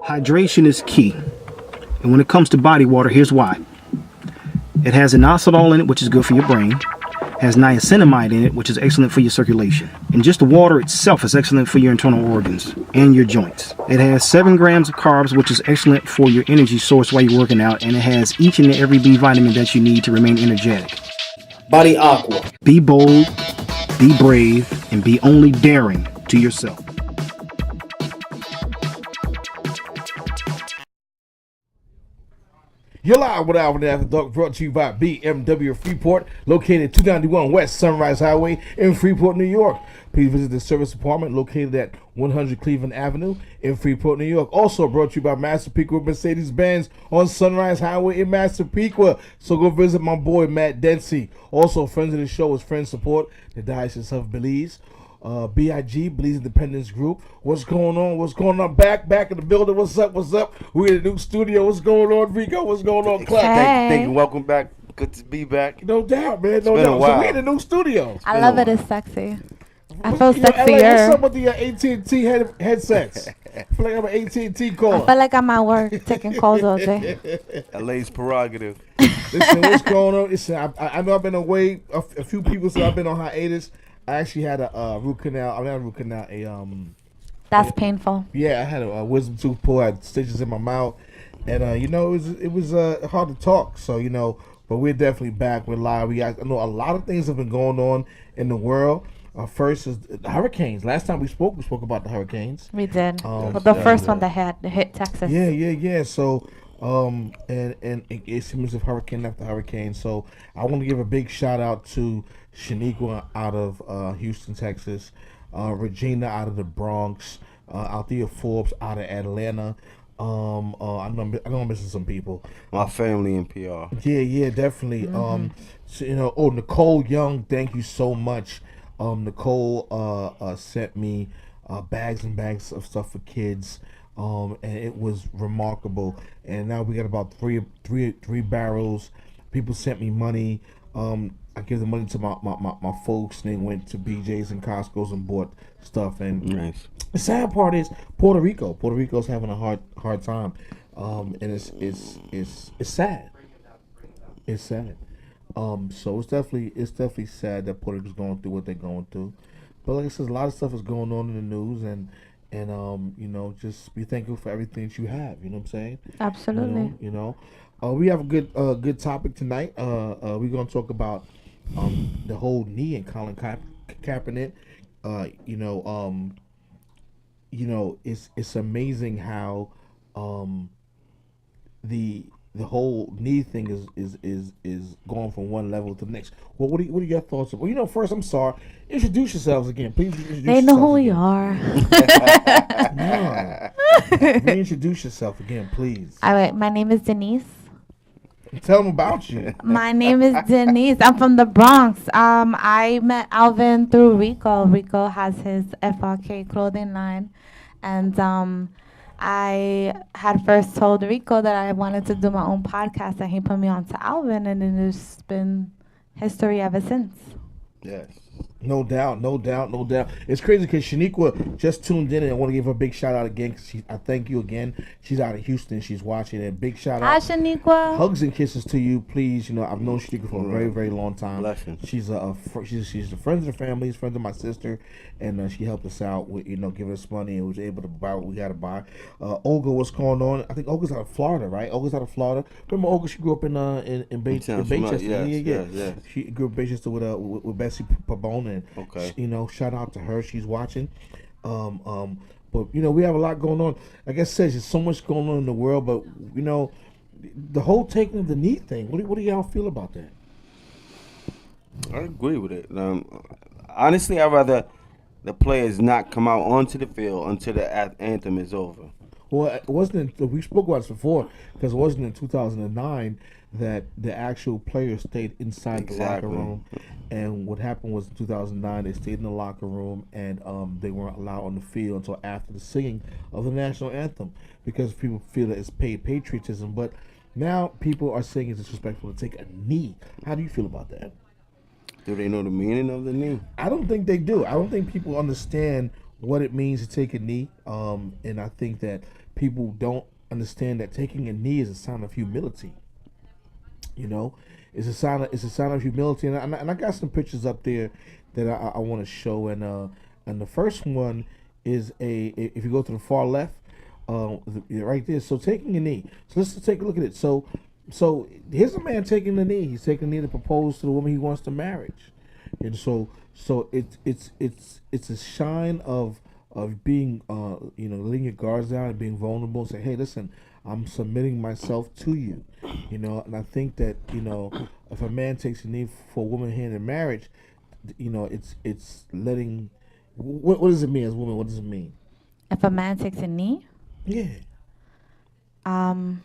Hydration is key. And when it comes to body water, here's why. It has inositol in it, which is good for your brain. It has niacinamide in it, which is excellent for your circulation. And just the water itself is excellent for your internal organs and your joints. It has 7 grams of carbs, which is excellent for your energy source while you're working out. And it has each and every B vitamin that you need to remain energetic. Body Aqua. Be bold, be brave, and be only daring to yourself. You're live with Alvin After Dark, brought to you by BMW Freeport, located 291 West Sunrise Highway in Freeport, New York. Please visit the service department located at 100 Cleveland Avenue in Freeport, New York. Also brought to you by Massapequa Mercedes-Benz on Sunrise Highway in Massapequa. So go visit my boy Matt Dempsey. Also, friends of the show is Friend Support, the Diocese of Belize. BIG, Belize Independence Group. What's going on? What's going on? Back in the building. What's up? We're in a new studio. What's going on, Rico? What's going on, Clark? Thank you. Welcome back. Good to be back. No doubt, man. No been doubt. a while. So we're in a new studio. I love it. It's sexy. I feel LA, sexier. what's up with the AT&T headsets? I feel like I'm an AT&T caller. I feel like I'm at work taking calls all day. LA's prerogative. Listen, what's going on? Listen, I know I've been away. A few people said I've been on hiatus. I actually had a root canal. I mean, not a root canal. That's painful. Yeah, I had a wisdom tooth pull. I had stitches in my mouth, and it was hard to talk. So but we're definitely back. We're live. I know a lot of things have been going on in the world. First is the hurricanes. Last time we spoke about the hurricanes. We did. The first one that hit Texas. Yeah. So and it seems as if hurricane after hurricane. So I want to give a big shout out to Shaniqua out of Houston, Texas, Regina out of the Bronx, Althea Forbes out of Atlanta. I know I'm missing some people. My family in PR. Yeah, definitely. So, Nicole Young, thank you so much. Nicole sent me bags and bags of stuff for kids. And it was remarkable. And now we got about three barrels. People sent me money. I give the money to my folks, and they went to BJ's and Costco's and bought stuff. And Nice. the sad part is Puerto Rico. Puerto Rico's having a hard time, and it's sad. It's sad. So it's definitely sad that Puerto Rico's going through what they're going through. But like I said, a lot of stuff is going on in the news, and just be thankful for everything that you have. You know what I'm saying? Absolutely. We have a good topic tonight. We're gonna talk about the whole knee and Colin Kaepernick. It's amazing how the whole knee thing is going from one level to the next. Well, what are your thoughts? Well, first, I'm sorry. Introduce yourselves again, please. They know who we are. No. Reintroduce yourself again, please. All right, my name is Denise. Tell them about you. My name is Denise. I'm from the Bronx. I met Alvin through Rico. Rico has his FRK clothing line, and I had first told Rico that I wanted to do my own podcast, and he put me on to Alvin, and then there's been history ever since. Yes. No doubt. It's crazy because Shaniqua just tuned in, and I want to give her a big shout out again. I thank you again. She's out of Houston. She's watching it. Big shout Hi, out. Shaniqua. Hugs and kisses to you, please. I've known Shaniqua for a very, very long time. Blessings. She's she's a friend of the family. She's friends of my sister, and she helped us out with giving us money, and was able to buy what we got to buy. Olga, what's going on? I think Olga's out of Florida, right? Olga's out of Florida. Remember Olga? She grew up in Baychester. Yes. She grew up in Baychester with Bessie Pabon, and Okay. shout out to her. She's watching. But we have a lot going on. Like I said, there's so much going on in the world. But the whole taking of the knee thing. What do y'all feel about that? I agree with it. Honestly, I'd rather the players not come out onto the field until the anthem is over. Well, it wasn't. We spoke about this before because it wasn't in 2009 that the actual players stayed inside the locker room. And what happened was in 2009 they stayed in the locker room and they weren't allowed on the field until after the singing of the national anthem because people feel that it's paid patriotism. But now people are saying it's disrespectful to take a knee. How do you feel about that? Do they know the meaning of the knee? I don't think they do. I don't think people understand what it means to take a knee. And I think that people don't understand that taking a knee is a sign of humility. You know, it's a sign of humility, and I got some pictures up there that I want to show, and the first one is if you go to the far left, right there. So taking a knee. So let's just take a look at it. So here's a man taking the knee. He's taking the knee to propose to the woman he wants to marry, and so it's a sign of being letting your guards down and being vulnerable and say, hey, listen, I'm submitting myself to you, and I think that if a man takes a knee for a woman hand in marriage, it's letting what does it mean as a woman? What does it mean? If a man takes a knee, Yeah. um,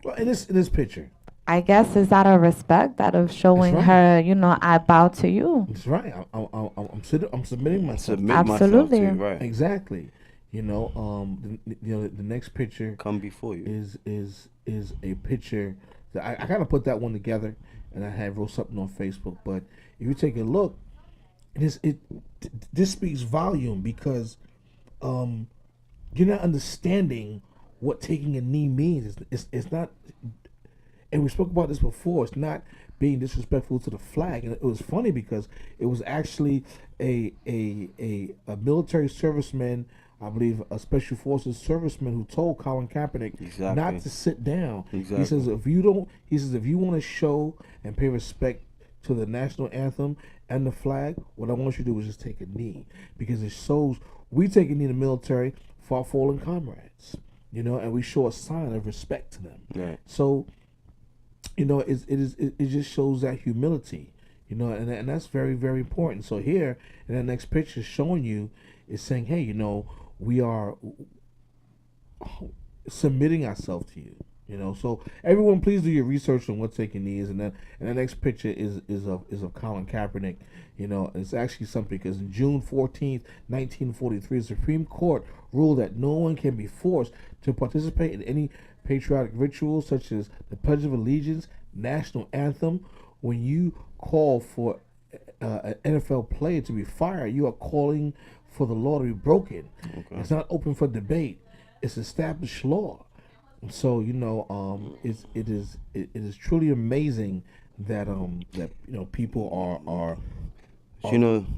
Well, in this picture, I guess is that a respect that of showing right. her, I bow to you. that's right. I'm submitting myself. Submit myself to Absolutely. you, right? Exactly. The next picture Come before you. is a picture that I kind of put that one together, and I had wrote something on Facebook. But if you take a look, this speaks volume because you're not understanding what taking a knee means. It's not, and we spoke about this before. It's not being disrespectful to the flag, and it was funny because it was actually a military serviceman, I believe a special forces serviceman, who told Colin Kaepernick Exactly. not to sit down. Exactly. He says if you want to show and pay respect to the national anthem and the flag, what I want you to do is just take a knee, because it shows we take a knee in the military for our fallen comrades, and we show a sign of respect to them. Right. So, it just shows that humility, and that's very, very important. So here in that next picture showing you is saying, hey, we are submitting ourselves to you. So everyone, please do your research on what taking knee is, and then the next picture is of Colin Kaepernick. It's actually something because in June 14th, 1943, the Supreme Court ruled that no one can be forced to participate in any patriotic rituals such as the Pledge of Allegiance, national anthem. When you call for an NFL player to be fired, you are calling for the law to be broken. Okay. It's not open for debate. It's established law. So it is truly amazing that people are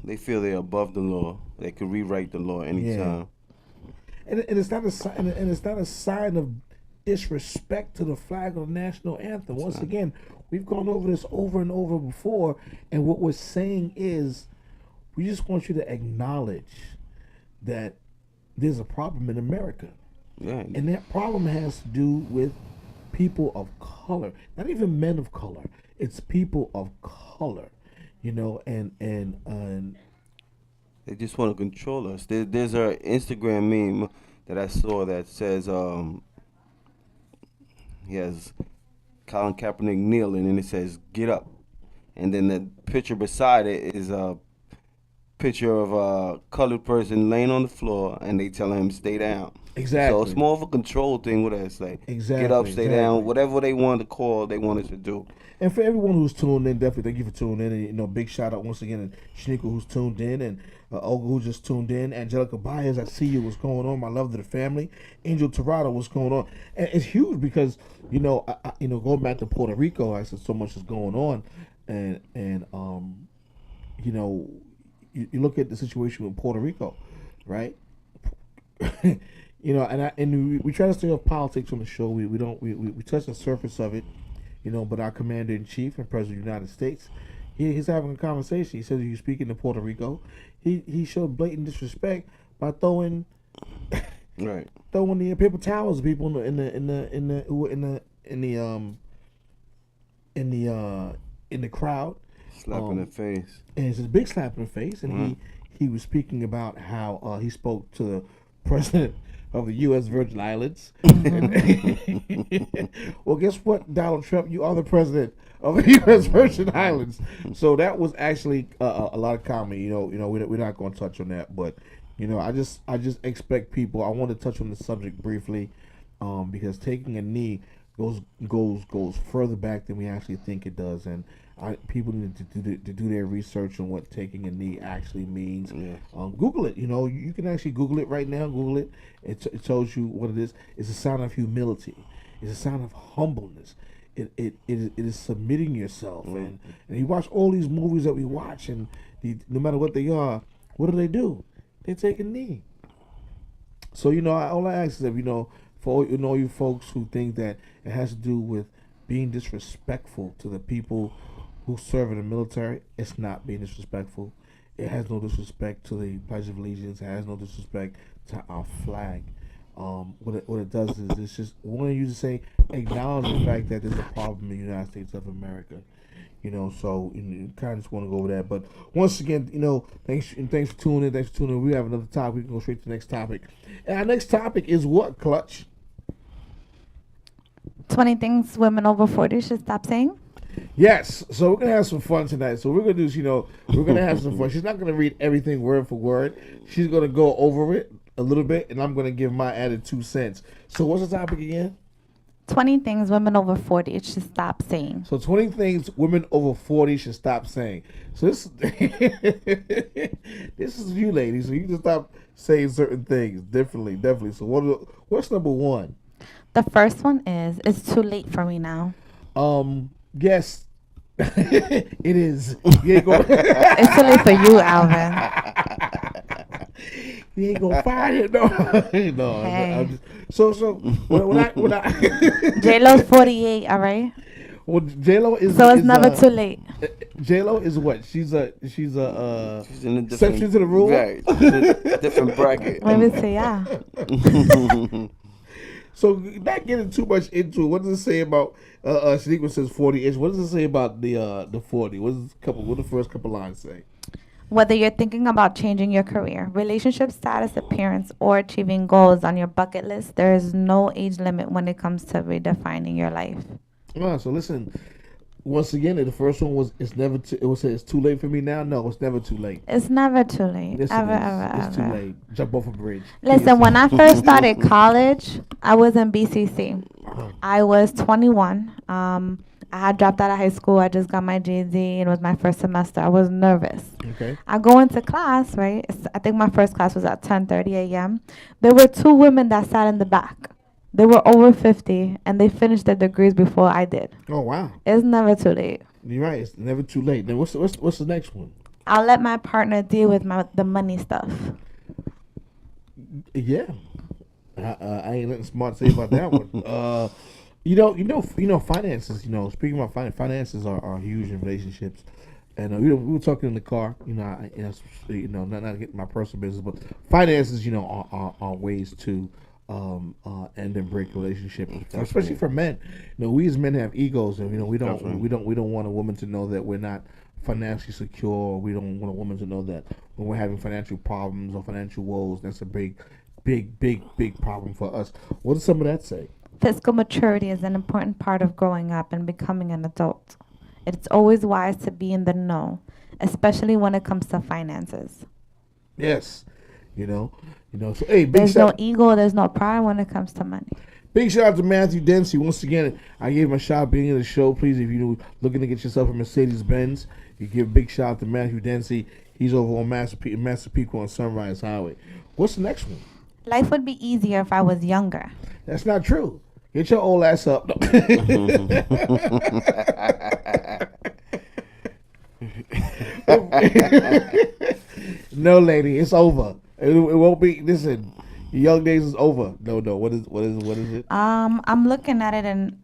they feel they're above the law. They could rewrite the law anytime. And it's not a sign. And it's not a sign of disrespect to the flag or the national anthem. Once again, we've gone over this over and over before, and what we're saying is, we just want you to acknowledge that there's a problem in America. Yeah. And that problem has to do with people of color, not even men of color. It's people of color, and They just want to control us. There's an Instagram meme that I saw that says he has Colin Kaepernick kneeling, and it says "Get up," and then the picture beside it is a picture of a colored person laying on the floor, and they tell him stay down. Exactly. So it's more of a control thing with us, like get up, stay down, whatever they wanted to call, they wanted to do. And for everyone who's tuned in, definitely thank you for tuning in. And big shout out once again to Shanika who's tuned in, and Olga who just tuned in. Angelica Baez, I see you. What's going on? My love to the family. Angel Torado, what's going on? And it's huge because going back to Puerto Rico, I said so much is going on, and you look at the situation with Puerto Rico, right? And we try to stay off politics on the show. We touch the surface of it, but our commander in chief and president of the United States, he's having a conversation. He says he's speaking to Puerto Rico. He showed blatant disrespect by throwing the paper towels at people in the crowd, Slap in the face. and it's a big slap in the face. And he was speaking about how he spoke to the president of the U.S. Virgin Islands. Well, guess what, Donald Trump? You are the president of the U.S. Virgin Islands. So that was actually a lot of comedy. We're not going to touch on that, but I just expect people. I want to touch on the subject briefly, because taking a knee goes further back than we actually think it does, and People need to do their research on what taking a knee actually means. Yeah. Google it. You can actually Google it right now. Google it. It tells you what it is. It's a sign of humility. It's a sign of humbleness. It is submitting yourself. And you watch all these movies that we watch, and no matter what they are, what do? They take a knee. So all I ask is that for all you folks who think that it has to do with being disrespectful to the people who serve in the military, it's not being disrespectful. It has no disrespect to the Pledge of Allegiance. It has no disrespect to our flag. What it does is it's just wanting you to say acknowledge the fact that there's a problem in the United States of America. So you kind of just want to go over that. But once again, thanks for tuning in. Thanks for tuning in. We have another topic. We can go straight to the next topic. And our next topic is what, Clutch? 20 things women over 40 should stop saying. Yes, so we're gonna have some fun tonight. So we're gonna do is, we're gonna have some fun. She's not gonna read everything word for word. She's gonna go over it a little bit, and I'm gonna give my added 2 cents. So what's the topic again? 20 things women over 40 should stop saying. So 20 things women over 40 should stop saying. So this this is you, ladies. So you can stop saying certain things definitely. So what's number one? The first one is, it's too late for me now. Yes, it is. You ain't gonna It's too late for you, Alvin. you ain't gonna find it, no. No. Hey. I'm just, so when I J-Lo's 48, all right? well, J-Lo is So it's never too late. J-Lo is what? She's in a She's in a different exception to the rule. Right. Different bracket. Maybe say, yeah. So not getting too much into it. What does it say about Shaniqua says 40-ish? What does it say about the 40? What the first couple lines say? Whether you're thinking about changing your career, relationship status, appearance, or achieving goals on your bucket list, there is no age limit when it comes to redefining your life. So listen, once again, the first one was it was it's too late for me now. No, it's never too late. It's never too late. Yes, ever, it is. ever, It's ever. too late. Jump off a bridge. Listen, when I first started college, I was in BCC. I was 21. I had dropped out of high school. I just got my GED, and it was my first semester. I was nervous. Okay. I go into class, right? I think my first class was at 10:30 a.m. There were 2 women that sat in the back. They were over 50, and they finished their degrees before I did. Oh wow. It's never too late. You're right. It's never too late. Then what's the next one? I'll let my partner deal with the money stuff. Yeah. I ain't nothing smart to say about that one. Finances. Speaking about finances are huge in relationships. And we were talking in the car. Not getting my personal business, but finances. Are ways to end and break relationships, especially for men. We as men have egos, and we don't want a woman to know that we're not financially secure. We don't want a woman to know that when we're having financial problems or financial woes, that's a big problem for us. What does some of that say? Fiscal maturity is an important part of growing up and becoming an adult. It's always wise to be in the know, especially when it comes to finances. Yes, So hey, There's no ego, there's no pride when it comes to money. Big shout out to Matthew Dempsey. Once again, I gave him a shout out being in the show. Please, if you're looking to get yourself a Mercedes-Benz, you give a big shout out to Matthew Dempsey. He's over on Master Pico on Sunrise Highway. What's the next one? Life would be easier if I was younger. That's not true. Get your old ass up. No, lady, it's over. It won't be. Listen, your young days is over. No. What is it? I'm looking at it, and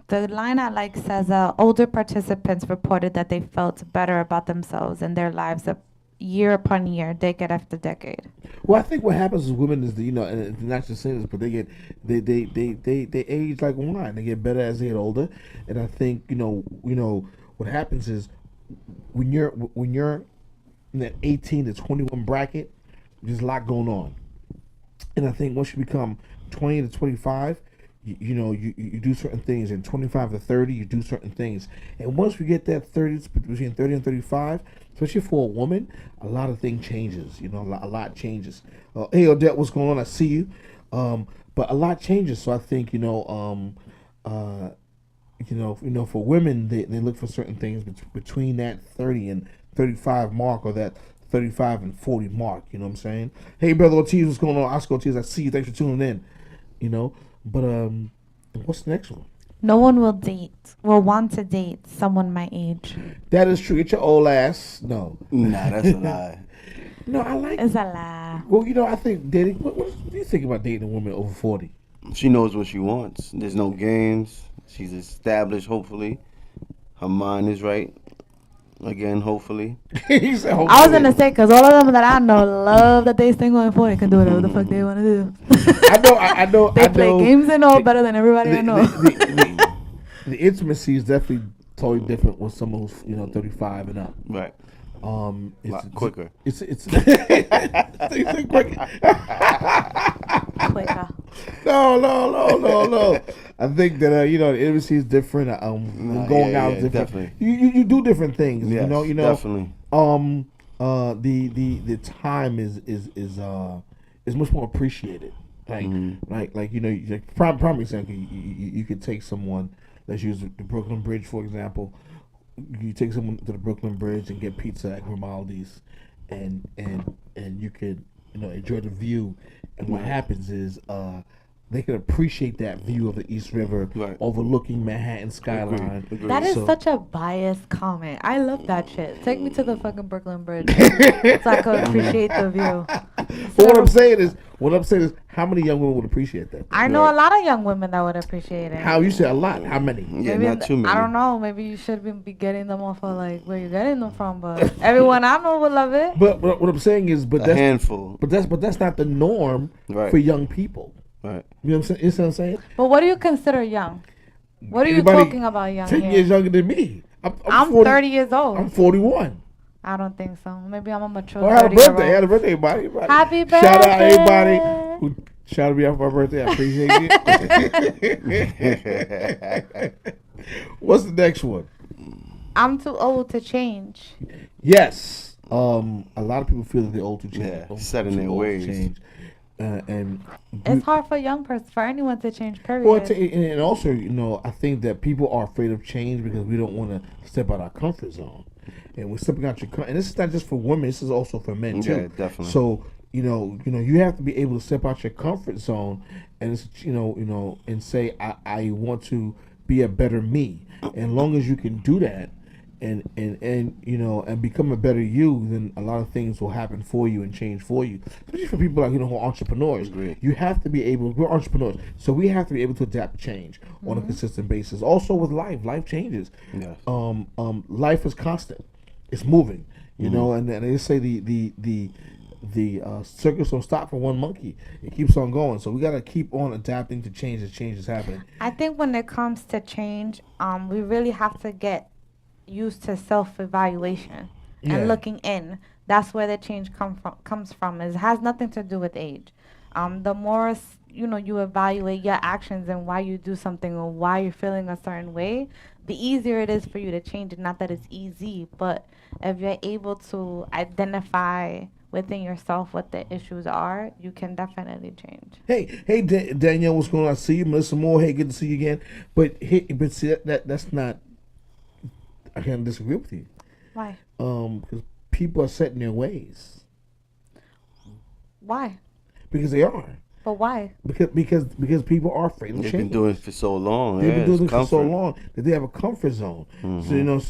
the line I like says, older participants reported that they felt better about themselves and their lives year upon year, decade after decade. Well, I think what happens is women is and not just saying this, but they age like wine. They get better as they get older, and I think what happens is when you're in that 18 to 21 bracket, there's a lot going on, and I think once you become 20 to 25, you do certain things, and 25 to 30, you do certain things, and once we get that between 30 and 35. Especially for a woman, a lot of things changes. A lot changes. Hey, Odette, what's going on? I see you. But a lot changes. So I think for women, they look for certain things between that 30 and 35 mark, or that 35 and 40 mark. You know what I'm saying? Hey, brother Ortiz, what's going on? Oscar Ortiz, I see you. Thanks for tuning in. But what's the next one? No one will want to date someone my age. That is true. Get your old ass. No. Nah, that's a lie. No, I like. It's a lie. Well, I think dating. What do you think about dating a woman over 40? She knows what she wants. There's no games. She's established, hopefully. Her mind is right. Again, hopefully. He said, hopefully. I was gonna say, because all of them that I know love that they single and 40 can do whatever the fuck they want to do. I know. They play games and all better than everybody I know. The intimacy is definitely totally different with someone who's 35 and up. Right. It's A lot quicker. It's quicker. Quicker. No. I think that the intimacy is different. Going out is different. Definitely. You do different things. Yes, definitely. The time is much more appreciated. Like prime example. You could take someone. Let's use the Brooklyn Bridge for example. You take someone to the Brooklyn Bridge and get pizza at Grimaldi's, and you could enjoy the view. And what happens is they can appreciate that view of the East River overlooking Manhattan skyline. Agreed. That is such a biased comment. I love that shit. Take me to the fucking Brooklyn Bridge so I can appreciate the view. But what I'm saying is, how many young women would appreciate that? I know a lot of young women that would appreciate it. How you say a lot? How many? Yeah, Maybe not too many. I don't know. Maybe you should be getting them off of like where you're getting them from. But everyone I know would love it. But what I'm saying is, A handful. But that's not the norm for young people. Right. You know what I'm saying? You see what I'm saying? But what do you consider young? What are you Anybody talking about young 10 here? years younger than me. I'm 40, 30 years old. I'm 41. I don't think so. Maybe I'm a mature. Well, happy 30-year-old. birthday. Happy birthday, everybody. Happy birthday. Shout out everybody who shouted me out for my birthday. I appreciate you. What's the next one? I'm too old to change. Yes. A lot of people feel that they're old to change. Yeah, set in their ways. And It's hard for for anyone to change. Period. well, and also, I think that people are afraid of change because we don't want to step out our comfort zone. And we're stepping out and this is not just for women. This is also for men too. Yeah, definitely. So you have to be able to step out your comfort zone, and it's, and say I want to be a better me. And as long as you can do that, and become a better you, then a lot of things will happen for you and change for you. Especially for people like who are entrepreneurs. Agreed. You have to be able. We're entrepreneurs, so we have to be able to adapt to change on a consistent basis. Also with life changes. Yes. Life is constant. It's moving. And they say the circus don't stop for one monkey. It keeps on going. So we got to keep on adapting to change as change is happening. I think when it comes to change, we really have to get used to self-evaluation and looking in. That's where the change comes from. It has nothing to do with age. The more you evaluate your actions and why you do something or why you're feeling a certain way, the easier it is for you to change it. Not that it's easy, but if you're able to identify within yourself what the issues are, you can definitely change. Hey, Danielle, what's going on? I see you, Melissa Moore. Hey, good to see you again. But see that's not. I can't disagree with you. Why? Because people are set in their ways. Why? Because they are. But why? Because people are afraid of They've change. been doing it for so long. They've been doing it for comfort. so long that they have a comfort zone.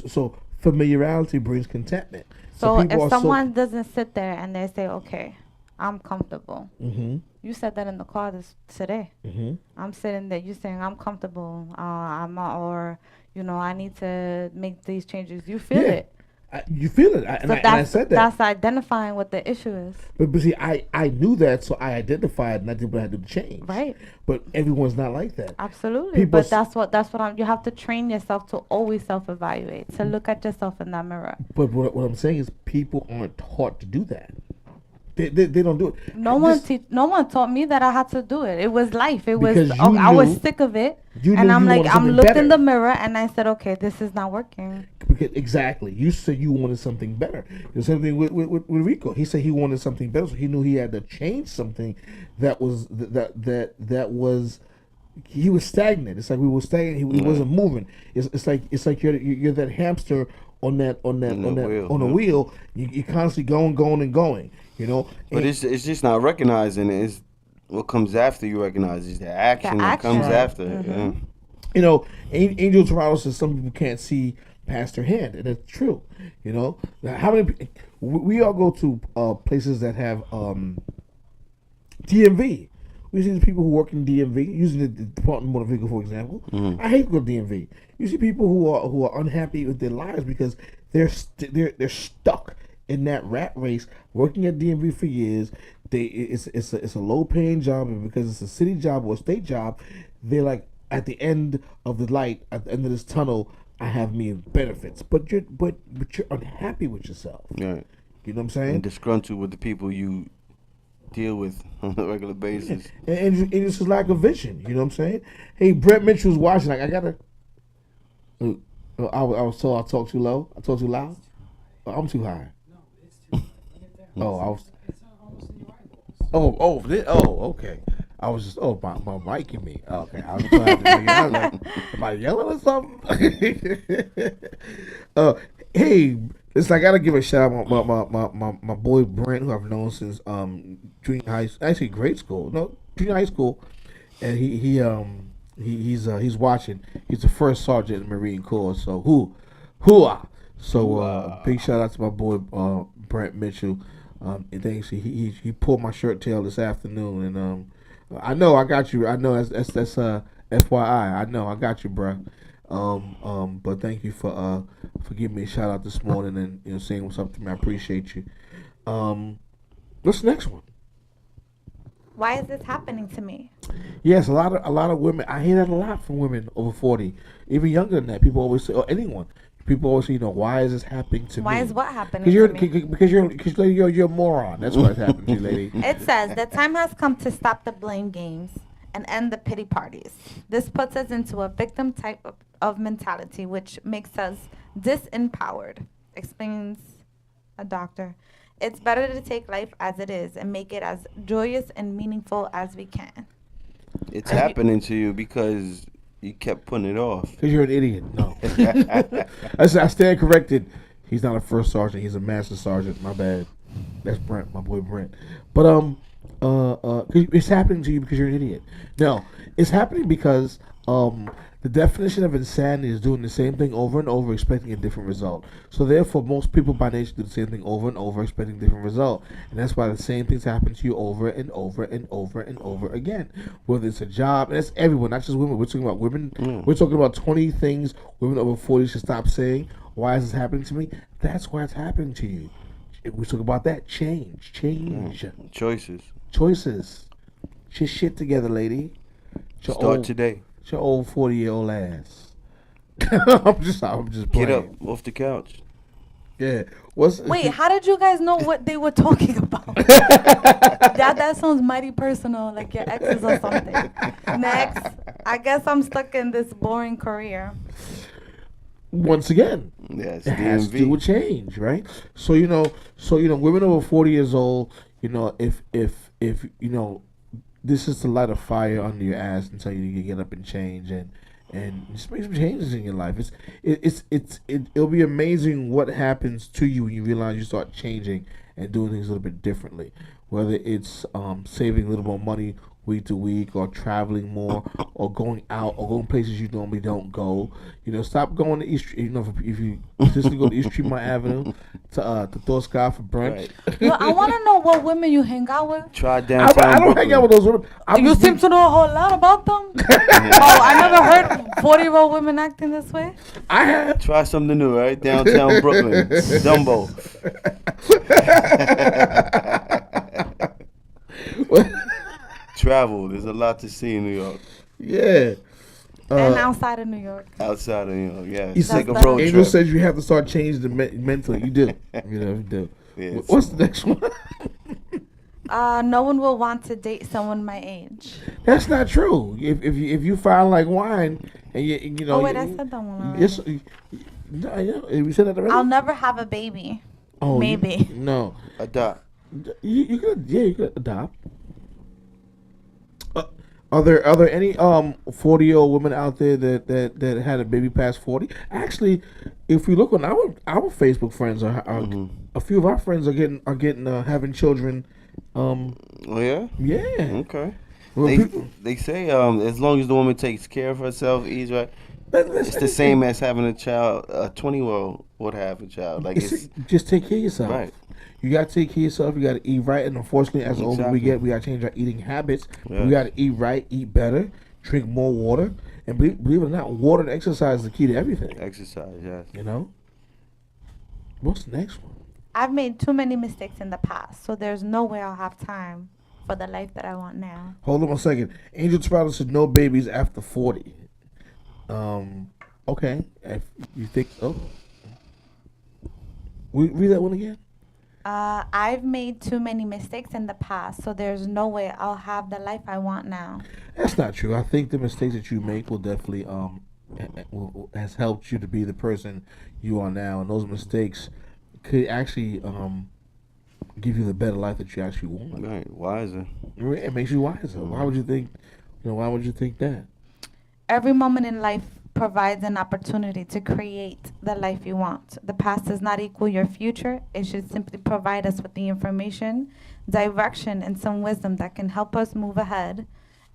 So familiarity brings contentment. So people if someone doesn't sit there and they say, okay, I'm comfortable. Mm-hmm. You said that in the car today. Mm-hmm. I'm sitting there. You saying I'm comfortable. I need to make these changes. You feel it. You feel it. And I said that. That's identifying what the issue is. But see, I knew that, so I identified and I did what I had to do to change. Right. But everyone's not like that. Absolutely. But that's what you have to train yourself to always self-evaluate, to look at yourself in that mirror. But what I'm saying is people aren't taught to do that. They don't do it. No one taught me that I had to do it. It was life. I was sick of it. And I'm like, I'm looked in the mirror and I said, okay, this is not working. Exactly. You said you wanted something better. The same thing with Rico. He said he wanted something better, so he knew he had to change something that was he was stagnant. It's like we were stagnant. He wasn't moving. It's like you're that hamster on a wheel. You're constantly going and going. You know. But it's just not recognizing it. It's what comes after you recognize. It's the action that comes after. Yeah. You know, Angel Torado says some people can't see past their hand, and that's true. You know, now, how many we all go to places that have DMV. We see the people who work in DMV, using the Department of Motor Vehicle, for example. I hate to go to DMV. You see people who are unhappy with their lives because they're stuck in that rat race, working at DMV for years. It's a low paying job, and because it's a city job or a state job, they're like at the end of the light, at the end of this tunnel, I have me benefits. But you're unhappy with yourself. Right. You know what I'm saying? And disgruntled with the people you deal with on a regular basis. And it's just lack of vision. You know what I'm saying? Hey, Brett Mitchell's watching. Like, I gotta. I was told I talk too low. I talk too loud. Oh, I'm too high. No, it's too high. Let it down. Oh, I was. It's almost in your eyeballs. Okay. I was just my mic in me. Okay, I was trying to figure out like, am I yelling or something? Hey, I gotta give a shout out my boy Brent, who I've known since junior high, actually grade school, no junior high school, and he's watching. He's the first sergeant in the Marine Corps. So hooah! So big shout out to my boy Brent Mitchell. And thanks. He pulled my shirt tail this afternoon, and I know I got you. I know that's FYI. I know I got you, bro. But thank you for giving me a shout out this morning and saying what's up to me. I appreciate you. What's the next one? Why is this happening to me? Yes, a lot of women. I hear that a lot from women over 40, even younger than that. People always say, or anyone. People always say, why is this happening to me? Why is what happening to me? Because you're a moron. That's why it's happening to you, lady. It says the time has come to stop the blame games and end the pity parties. This puts us into a victim type of mentality, which makes us disempowered, explains a doctor. It's better to take life as it is and make it as joyous and meaningful as we can. It's happening to you because you kept putting it off. Because you're an idiot. No. I stand corrected. He's not a first sergeant. He's a master sergeant. My bad. That's Brent, my boy Brent. But it's happening to you because you're an idiot. No, it's happening because the definition of insanity is doing the same thing over and over, expecting a different result. So therefore, most people by nature do the same thing over and over, expecting a different result. And that's why the same things happen to you over and over and over and over again. Whether it's a job, and that's everyone, not just women. We're talking about women. We're talking about 20 things women over 40 should stop saying. Why is this happening to me? That's why it's happening to you. We talk about that. Change. Choices. Get your shit together, lady. Start today. It's your old 40-year-old ass. I'm just playing. Get up off the couch. Yeah. Wait, how did you guys know what they were talking about? that sounds mighty personal, like your exes or something. Next, I guess I'm stuck in this boring career. Once again, yes, it has to do with change, right? So women over 40 years old, if this is to light a fire under your ass and tell you to get up and change and just make some changes in your life. It'll be amazing what happens to you when you realize you start changing and doing things a little bit differently. Whether it's saving a little more money week to week, or traveling more, or going out, or going places you normally don't go. Stop going to East Street. If you just go to East Tremont Avenue to Thor Sky for brunch. Right. Well, I want to know what women you hang out with. Try downtown. I don't hang out with those women. You seem to know a whole lot about them. Oh, I never heard 40-year-old women acting this way. I have. Try something new, right? Downtown Brooklyn, Dumbo. Travel. There's a lot to see in New York. Yeah. And outside of New York. Outside of New York, yeah. You Take a better. road Angel trip. says you have to start changing mentally. You do. You do. Yes. What's the next one? No one will want to date someone my age. That's not true. If you fine like wine and you know. Oh wait, I said that one already. Yes. We said that already. I'll never have a baby. Oh, maybe. No. Adopt. You could adopt. Are there any 40-year-old women out there that had a baby past 40? Actually, if we look on our Facebook friends, a few of our friends are getting having children. Oh yeah. Yeah. Okay. Well, They people- they say as long as the woman takes care of herself, eats right, it's the same as having a child. A 20-year-old would have a child. Like it's Just take care of yourself. right. You gotta take care of yourself. You gotta eat right, and unfortunately, as the older we Exactly. get, we gotta change our eating habits. Yes. We gotta eat right, eat better, drink more water, and believe it or not, water and exercise is the key to everything. Exercise, yes. You know. What's the next one? I've made too many mistakes in the past, so there's no way I'll have time for the life that I want now. Hold on a second. Angel Trotter said no babies after 40. Okay. If you think read that one again. I've made too many mistakes in the past, so there's no way I'll have the life I want now. That's not true. I think the mistakes that you make will definitely has helped you to be the person you are now, and those mistakes could actually give you the better life that you actually want. Right. Wiser. It makes you wiser. Why would you think? Why would you think that? Every moment in life provides an opportunity to create the life you want. The past does not equal your future. It should simply provide us with the information, direction, and some wisdom that can help us move ahead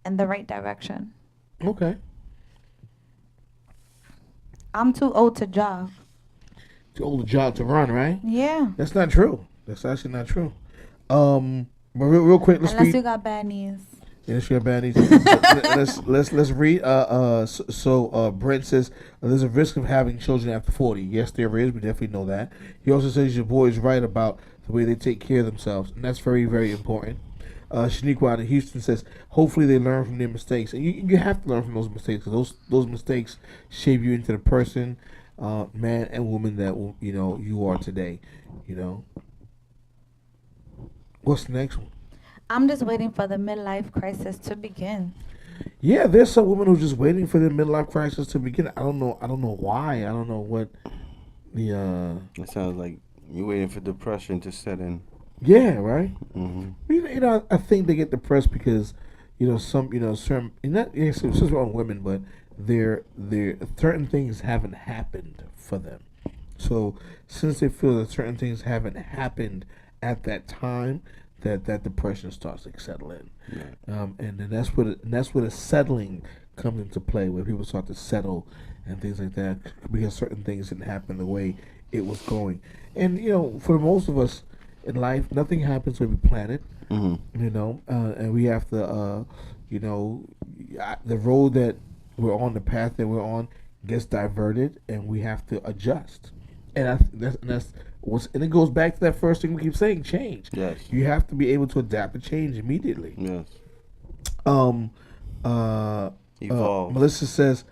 in the right direction. Okay. I'm too old to jog. Too old a job to run, right? Yeah. That's not true. That's actually not true. But real quick, let's Unless read. you got bad knees. Yes, you're bad. Let's read. So Brent says there's a risk of having children after 40. Yes, there is. We definitely know that. He also says your boy is right about the way they take care of themselves, and that's very, very important. Shaniqua out of Houston says hopefully they learn from their mistakes, and you have to learn from those mistakes. 'Cause those mistakes shape you into the person, man and woman that you are today. What's the next one? I'm just waiting for the midlife crisis to begin. Yeah, there's some women who's just waiting for their midlife crisis to begin. I don't know why. I don't know what the It sounds like you're waiting for depression to set in. yeah, right. Mm-hmm. I think they get depressed because certain not since we're on women, but there certain things haven't happened for them. So since they feel that certain things haven't happened at that time, that depression starts to settle in. Right. And then that's where the settling comes into play, where people start to settle and things like that, because certain things didn't happen the way it was going. And for most of us in life, nothing happens when we plan it. Mm-hmm. And we have to, the road that we're on, the path that we're on, gets diverted, and we have to adjust. And and it goes back to that first thing we keep saying: change. Yes. You have to be able to adapt and change immediately. Yes. Evolve. Melissa says,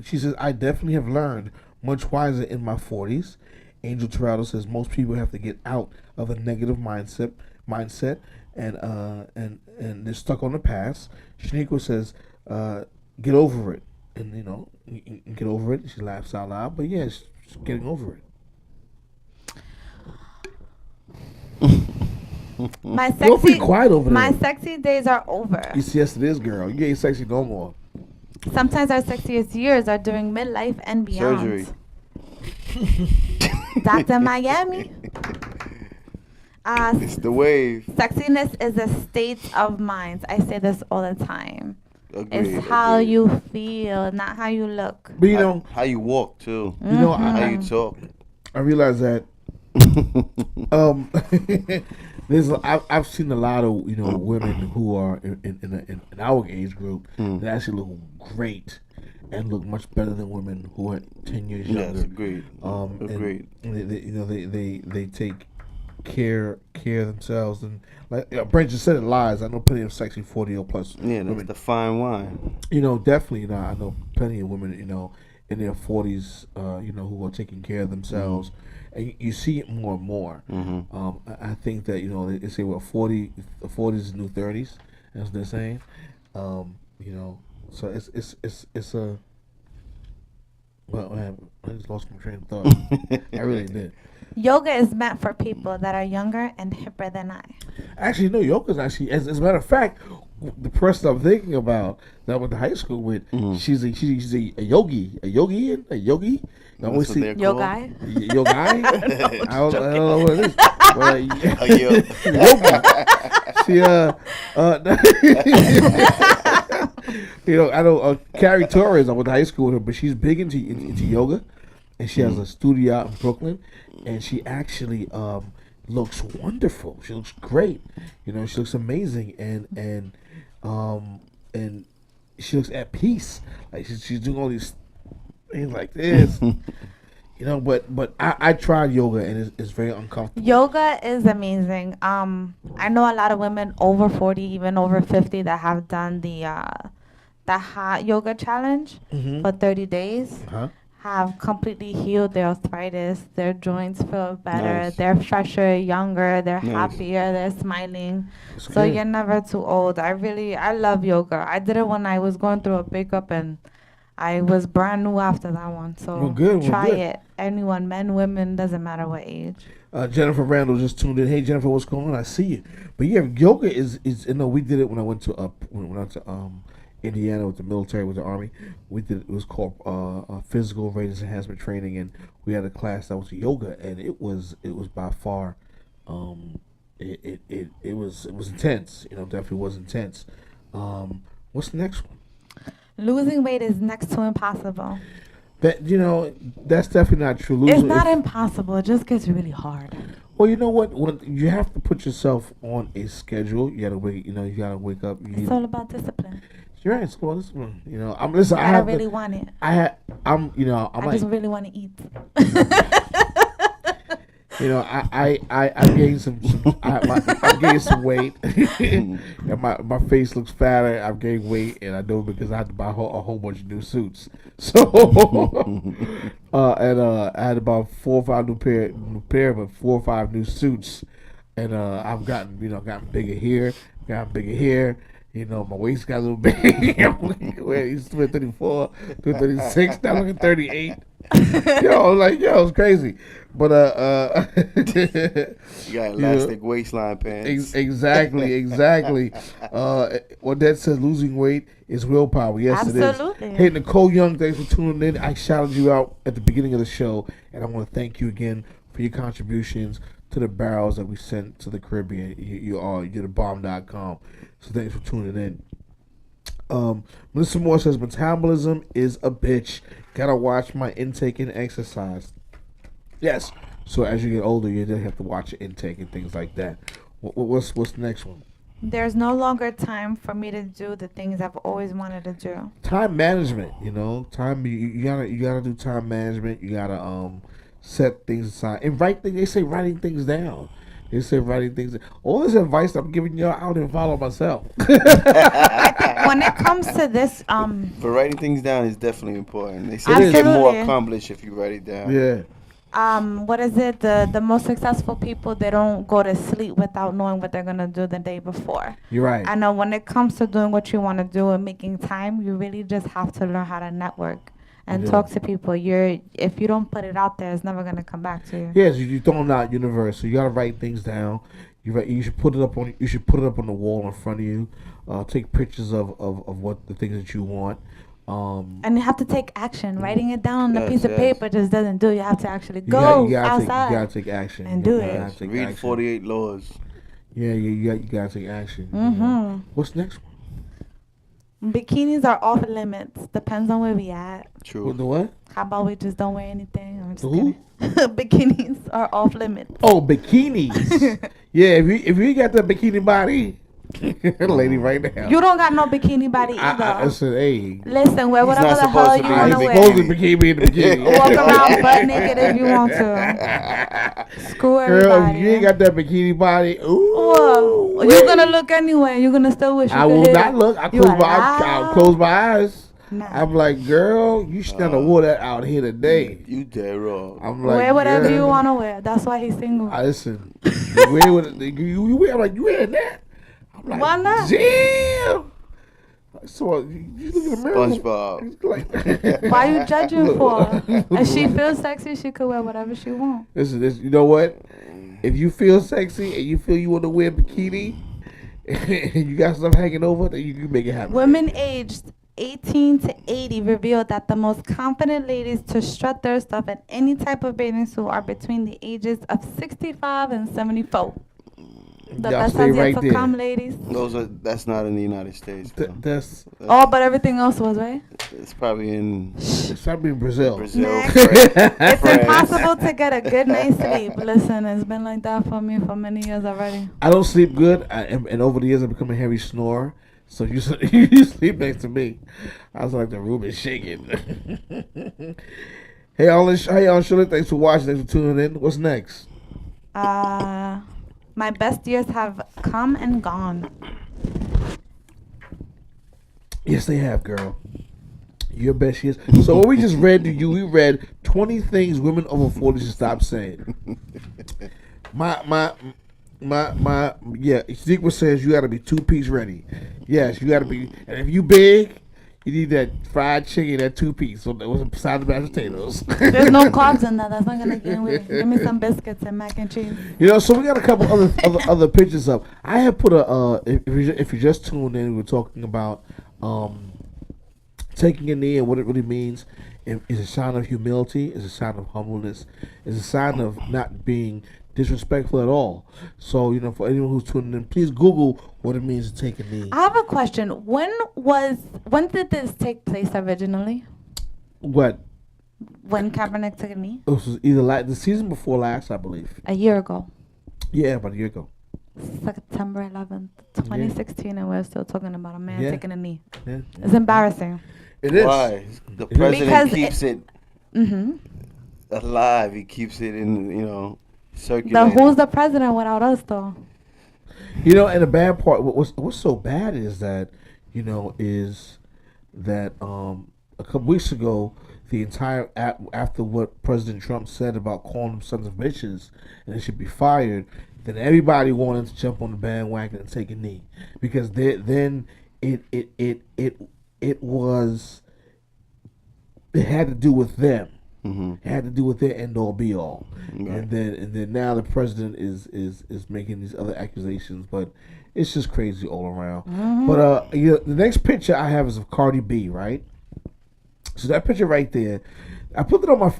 she says, I definitely have learned much wiser in my 40s. Angel Torado says most people have to get out of a negative mindset and they're stuck on the past. Shaniqua says, get over it. And you can get over it. She laughs out loud, but yeah, she's getting over it. My Don't be quiet over there. My sexy days are over. Yes, it is, girl. You ain't sexy no more. Sometimes our sexiest years are during midlife and beyond. Surgery. Dr. Miami. It's the wave. Sexiness is a state of mind. I say this all the time. Agreed. It's how agreed. you feel, not how you look. But How you walk too. I How you talk. realize that I've seen a lot of women who are in our age group that actually look great and look much better than women who are 10 years younger. Yes, agreed. Agreed. And they take care of themselves, and like Brent just said, it lies. I know plenty of sexy 40 plus Yeah, that's women. the fine wine. Definitely. I know plenty of women in their 40s who are taking care of themselves. And you see it more and more. I think that they say 40 is the new 30s. That's what they're saying. So it's a well, I just lost my train of thought. I really did. Yoga is meant for people that are younger and hipper than I. Actually, no, yoga's actually, as a matter of fact, the person I'm thinking about that I went to high school with, she's a yogi, a yogi. I always That's what see they're Yo, called? guy. yogi. I don't know what it is. But, yogi. I know Carrie Torres. I went to high school with her, but she's big into yoga, and she has a studio out in Brooklyn, and she actually looks wonderful. She looks great. She looks amazing, and she looks at peace. Like she's doing all these things like this. But I tried yoga and it's very uncomfortable. Yoga is amazing. I know a lot of women over 40, even over 50, that have done the hot yoga challenge for 30 days. Huh? Have completely healed their arthritis. Their joints feel better. Nice. They're fresher, younger. They're Nice. happier. They're smiling. It's So good. you're never too old. I love yoga. I did it when I was going through a breakup, and I was brand new after that one. So Well, good, well, try good. it. Anyone, men, women, doesn't matter what age. Jennifer Randall just tuned in. Hey Jennifer, what's going on? I see you. But yeah, yoga is we did it when I went to Indiana with the military, with the Army. We did it was called physical readiness enhancement training, and we had a class that was yoga, and it was by far it was intense. Definitely was intense. What's the next one? Losing weight is next to impossible. That that's definitely not true. It's not impossible. It just gets really hard. Well, you know what? When you have to put yourself on a schedule, you gotta wake. You gotta wake up. It's all about discipline. You're right. It's all this one. I'm listen. I I have. really want it. I'm I just really want to eat. I gained I gained some weight, and my face looks fatter. I've gained weight, and I know because I had to buy a whole bunch of new suits. So, I had about 4 or 5 new pair, but 4 or 5 new suits, and I've gotten bigger here, my waist got a little big. I used to wear 34, 36, now look at 38. It's crazy. But You got elastic waistline pants. exactly. Odette says losing weight is willpower. Yes, Absolutely. it is. Hey, Nicole Young, thanks for tuning in. I shouted you out at the beginning of the show, and I want to thank you again for your contributions to the barrels that we sent to the Caribbean. You're the bomb.com. So thanks for tuning in. Melissa Moore says metabolism is a bitch. Gotta watch my intake and exercise. Yes. So as you get older, you then have to watch your intake and things like that. What's the next one? There's no longer time for me to do the things I've always wanted to do. Time management. Time. You gotta do time management. You gotta set things aside and write things. They say writing things down. All this advice I'm giving you, I don't follow myself. When it comes to this, But writing things down is definitely important. They say It you is. get more Absolutely. accomplished if you write it down. Yeah. what is it? The most successful people, they don't go to sleep without knowing what they're gonna do the day before. You're right. I know when it comes to doing what you want to do and making time, you really just have to learn how to network and Yeah. talk to people. If you don't put it out there, it's never gonna come back to you. Yes, you throw them out universe. So you gotta write things down. You should put it up on. You should put it up on the wall in front of you. Take pictures of what the things that you want. And you have to take action. Writing it down on a Yes, piece of yes. paper just doesn't do. You have to actually You go gotta outside. you gotta take action and do You it. gotta take Read action. 48 Laws. Yeah, you gotta take action. What's next one? Bikinis are off limits. Depends on where we at. True. The what? How about we just don't wear anything? I'm just The who? kidding. Bikinis are off limits. Oh, bikinis. Yeah, if you got the bikini body, lady, right now. You don't got no bikini body either. I said, hey, Listen, wear He's whatever not the hell supposed you to be want in to a wear. supposed to bikini in the bikini. Walk around butt naked if you want to. Screw Girl, everybody. if you ain't got that bikini body, ooh. Whoa. You're gonna look anyway. You're gonna still wish you I could will hit not it. look. I'll You close my eyes. Nah. I'm like, girl, you should not have wore that out here today. You dead wrong. I'm like, Wear whatever girl, you want to wear. That's why he's single. I listen. You wear what you wear? I'm like, you wearing that? I'm like, Why not? damn. So you look in the mirror. SpongeBob. Like, Why you judging for? If she feels sexy, she could wear whatever she wants. Listen, you know what? If you feel sexy and you feel you want to wear a bikini, and you got stuff hanging over, then you can make it happen. Women aged 18 to 80 revealed that the most confident ladies to strut their stuff in any type of bathing suit are between the ages of 65 and 74. The Y'all best stay has yet right to there. come, ladies. That's not in the United States. Though. That's Oh, but everything else was, right? It's probably in it's probably in Brazil. Brazil. Next. France. It's France. impossible to get a good night's sleep. Listen, it's been like that for me for many years already. I don't sleep good, and over the years I've become a heavy snorer. So you you sleep next to me. I was like, the room is shaking. Hey, y'all, Shirley, thanks for watching. Thanks for tuning in. What's next? My best years have come and gone. Yes, they have, girl. Your best years. So what we just read to you, we read 20 things women over 40 should stop saying. Yeah, Secret says you got to be 2-piece ready. Yes, you got to be, and if you big, you need that fried chicken, that 2-piece, so that was a side of mashed potatoes. There's no carbs in that. That's not gonna get away. Give me some biscuits and mac and cheese. You know, so we got a couple other pictures up. I have put a if you just tuned in, we're talking about taking a knee and what it really means. It's a sign of humility. It's a sign of humbleness. It's a sign of not being disrespectful at all. So, you know, for anyone who's tuning in, please Google what it means to take a knee. I have a question. When did this take place originally? What? When Kaepernick took a knee? It was either the season before last, I believe. A year ago. Yeah, about a year ago. September 11th, 2016, and we're still talking about a man Yeah. taking a knee. Yeah. It's embarrassing. It is. Why? The president Because keeps it Mm-hmm. alive. He keeps it in, circulating. Who's the president without us, though? You know, and the bad part, what's so bad is that, is that a couple weeks ago, the entire after what President Trump said about calling them sons of bitches and they should be fired, then everybody wanted to jump on the bandwagon and take a knee because then it had to do with them. Mm-hmm. It had to do with their end all be all, Right. and then now the president is making these other accusations, but it's just crazy all around. Mm-hmm. But the next picture I have is of Cardi B, right? So that picture right there, I put it on my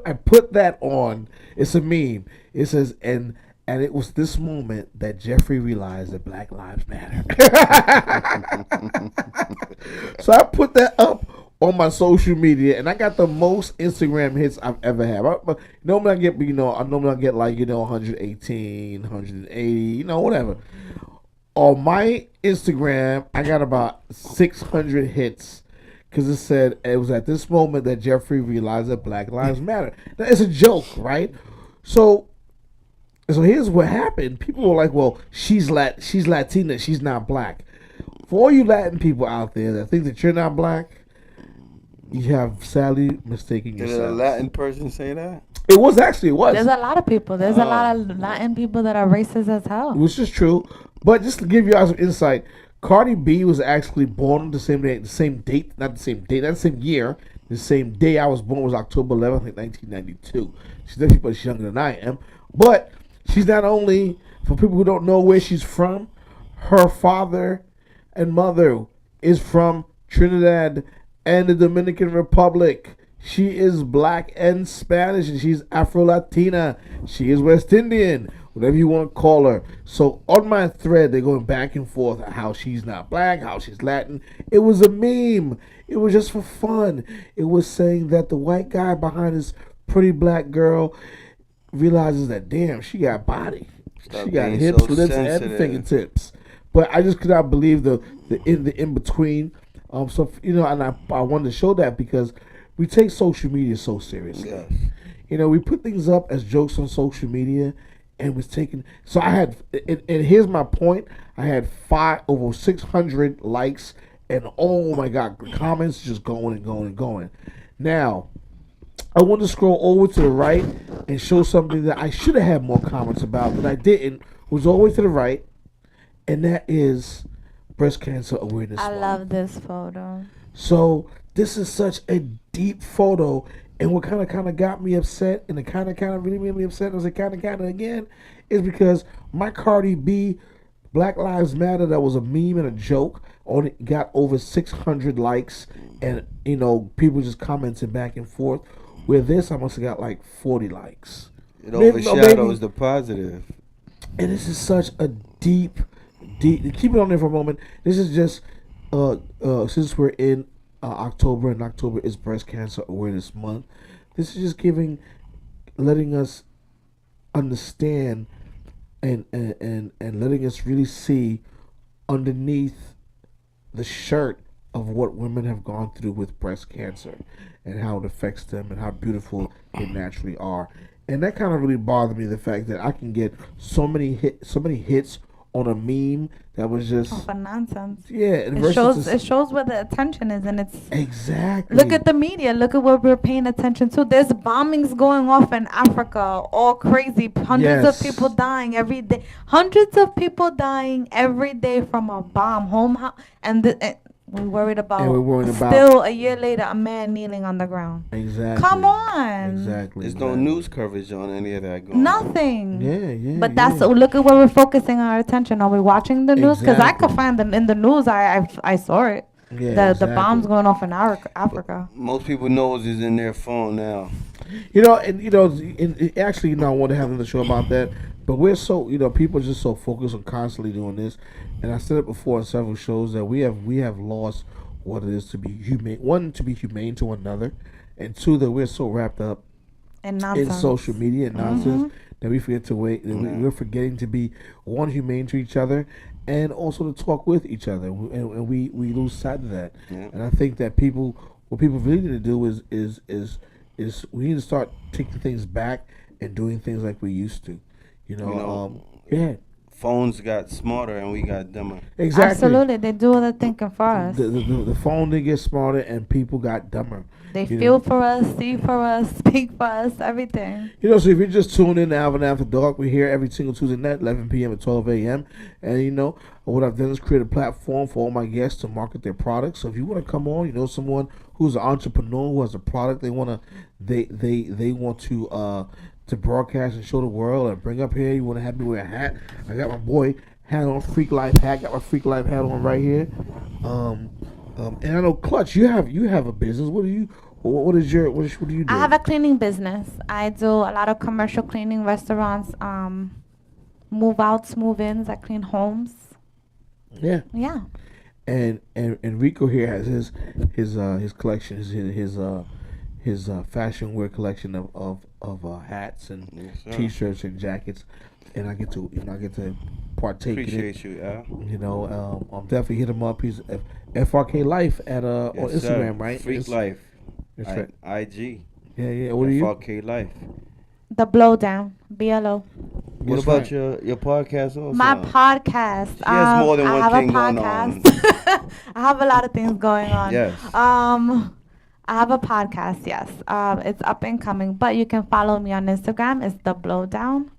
I put that on. It's a meme. It says and it was this moment that Jeffrey realized that Black Lives Matter. So I put that up on my social media, and I got the most Instagram hits I've ever had. Normally I get, like 118, 180, whatever. On my Instagram, I got about 600 hits because it said it was at this moment that Jeffrey realized that Black Lives Matter. Now, it's a joke, right? So here's what happened. People were like, "Well, she's Latina, she's not black." For all you Latin people out there that think that you're not black, you have sadly mistaken Did yourself. a Latin person say that? It was. There's There's a lot of people. There's a lot of Latin people that are racist as hell. which is true. But just to give you guys some insight, Cardi B was actually born on the same day, not the same year. The same day I was born was October 11th, 1992. She's definitely much younger than I am. But she's not only, for people who don't know where she's from, her father and mother is from Trinidad and the Dominican Republic. She is black and Spanish, and she's Afro-Latina. She is West Indian, whatever you want to call her. So on my thread, they're going back and forth how she's not black, how she's Latin. It was a meme. It was just for fun. It was saying that the white guy behind this pretty black girl realizes that, damn, she got body. Stop She got being hips, so lips, and sensitive. fingertips. But I just could not believe the in between. And I wanted to show that because we take social media so seriously. Yes. We put things up as jokes on social media, and was taken. So I had, and here's my point: I had over 600 likes, and oh my god, comments just going and going and going. Now, I want to scroll over to the right and show something that I should have had more comments about, but I didn't. Was all the way to the right, and that is Breast Cancer Awareness I Month. love this photo. So this is such a deep photo, and what kind of got me upset, and it kind of really made me upset, and I was kind of again, is because my Cardi B Black Lives Matter, that was a meme and a joke, only got over 600 likes, and people just commenting back and forth. Where this, I must have got like 40 likes. It overshadows the positive. And this is such a deep. Keep it on there for a moment. This is just since we're in October, and October is Breast Cancer Awareness Month. This is just letting us understand and letting us really see underneath the shirt of what women have gone through with breast cancer and how it affects them and how beautiful they naturally are. And that kind of really bothered me, the fact that I can get so many hits on a meme that was just for nonsense. Yeah, it shows where the attention is, and it's exactly. Look at the media. Look at what we're paying attention to. There's bombings going off in Africa, all crazy. Hundreds of people dying every day. Hundreds of people dying every day from a bomb. We're worried about. Still, a year later, a man kneeling on the ground. Exactly. Come on. Exactly. There's no news coverage on any of that going Nothing. on. Yeah. But look at where we're focusing our attention. Are we watching the news? Because I could find them in the news. I saw it. Yeah, the bombs going off in Africa. Most people knows is in their phone now. Actually, I want to have another show about that. But we're so, people are just so focused on constantly doing this. And I said it before in several shows that we have lost what it is to be humane. One, to be humane to one another, and two, that we're so wrapped up in social media and nonsense that we forget to wait. We're forgetting to be one, humane to each other, and also to talk with each other, and we lose sight of that. Yeah. And I think that what people really need to do is we need to start taking things back and doing things like we used to. Phones got smarter and we got dumber. Exactly. Absolutely, they do all the thinking for us. The phone did get smarter and people got dumber. They feel for us, see for us, speak for us, everything. So if you're just tuning in to Alvin After Dark, we're here every single Tuesday night, 11 p.m. and 12 a.m. And what I've done is create a platform for all my guests to market their products. So if you want to come on, someone who's an entrepreneur who has a product they want to broadcast and show the world and bring up here. You want to have me wear a hat? I got my boy hat on, Freak Life hat. Got my Freak Life hat on right here. And I know Clutch, you have a business. What do you do? I have a cleaning business. I do a lot of commercial cleaning, restaurants, move outs, move ins. I clean homes. Yeah. Yeah. And Rico here has his collection, his fashion wear collection of hats and t-shirts and jackets, and I get to partake in it. Appreciate you, Al. I'm definitely hit him up. He's FRK Life at on Instagram, sir. right? Freak Life. That's right. IG. Yeah. What are you? FRK Life. The Blowdown, BLO. What about your podcast also? My podcast. She has more than one thing going on. I have a lot of things going on. Yes. I have a podcast, yes. It's up and coming, but you can follow me on Instagram. It's The Blowdown.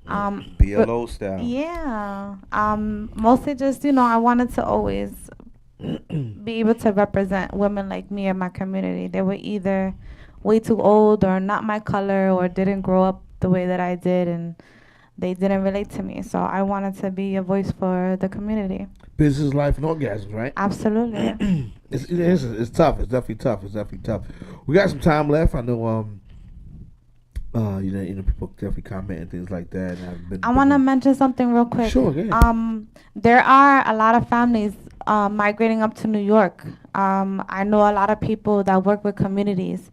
BLO style. Yeah. Mostly just, I wanted to always be able to represent women like me in my community. They were either way too old or not my color or didn't grow up the way that I did, and they didn't relate to me. So I wanted to be a voice for the community. Business, life, and orgasms, right? Absolutely. It's tough. It's definitely tough. We got some time left. I know. People definitely comment and things like that. And I want to mention something real quick. Sure. Yeah. There are a lot of families migrating up to New York. I know a lot of people that work with communities.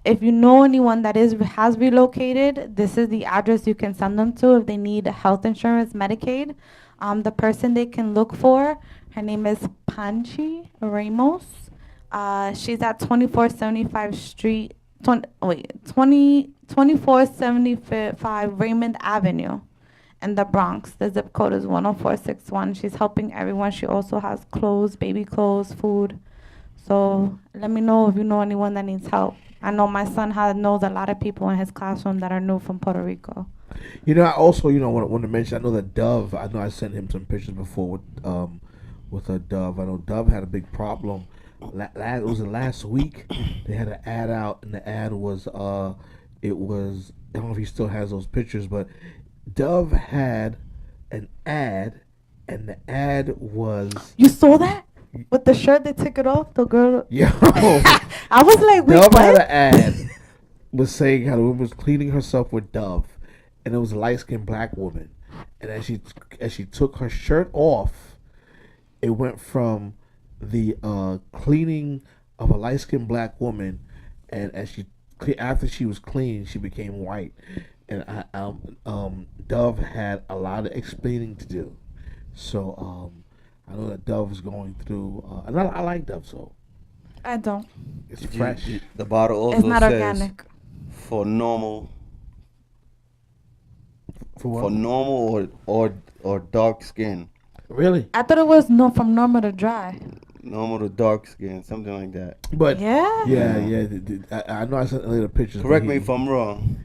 If you know anyone that has relocated, this is the address you can send them to if they need health insurance, Medicaid. The person they can look for, her name is Panchi Ramos. She's at 2475 Street, 2475 Raymond Avenue in the Bronx. The zip code is 10461. She's helping everyone. She also has clothes, baby clothes, food. So let me know if you know anyone that needs help. I know my son knows a lot of people in his classroom that are new from Puerto Rico. I also, want to mention, I know that Dove, I sent him some pictures before with a Dove. I know Dove had a big problem. It was last week. They had an ad out, and the ad was, I don't know if he still has those pictures, but Dove had an ad, and the ad was You saw that with the shirt they took it off. The girl. yo. I was like, wait, Dove had what? an ad was saying how the woman was cleaning herself with Dove, and it was a light skinned black woman, and as she took her shirt off, it went from the cleaning of a light skinned black woman, and after she was clean, she became white, and Dove had a lot of explaining to do, so I know that Dove is going through, and I like Dove, so I don't. it's fresh. The bottle also It's not says organic. for normal, For for what? normal or dark skin, Really? I thought it was no from normal to dry. normal to dark skin, something like that. But Yeah. yeah. I know I sent later pictures. Correct but me if I'm wrong.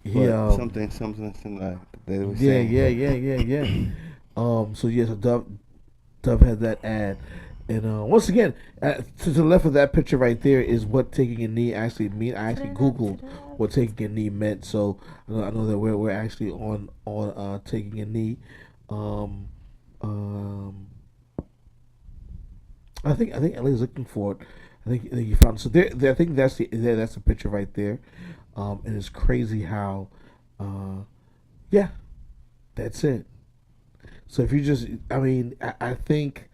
He, But something. something like they were Yeah, saying. yeah. So yes, Dove had that ad, and once again, to the left of that picture right there is what taking a knee actually mean. I actually googled what taking a knee meant, so I know that we're actually on taking a knee. I think Ellie's looking for it. I think you found it. So I think that's the picture right there, and it's crazy how, yeah, that's it. So if you just, I mean, I think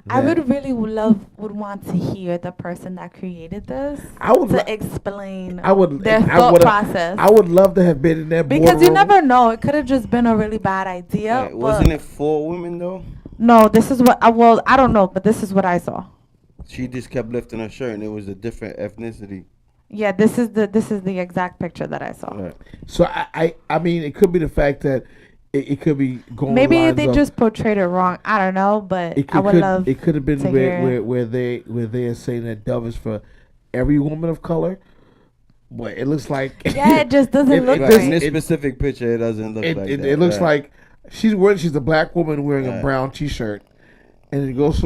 I that would really would want to hear the person that created this I would to lo- explain I would their I thought would process. I would love to have been in that Because you boardroom. never know. It could have just been a really bad idea. Right, wasn't it for women though? No, this is what well, I don't know, but this is what I saw. She just kept lifting her shirt, and it was a different ethnicity. Yeah, this is the exact picture that I saw. Right. So I mean, it could be the fact that it could be going. Maybe lines they of- just portrayed it wrong. I don't know, but It I would love. It could have been to hear where they are saying that Dove is for every woman of color, but it looks like Yeah, it just doesn't look Right. just- In right. this specific picture, it doesn't look like that. it looks right. like she's a black woman wearing a Right. brown T-shirt, and it goes.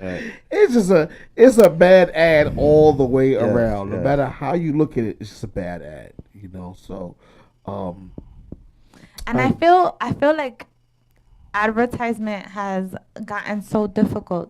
Right. It's a bad ad all the way around. No yes. matter how you look at it, it's just a bad ad. So. And I feel like advertisement has gotten so difficult.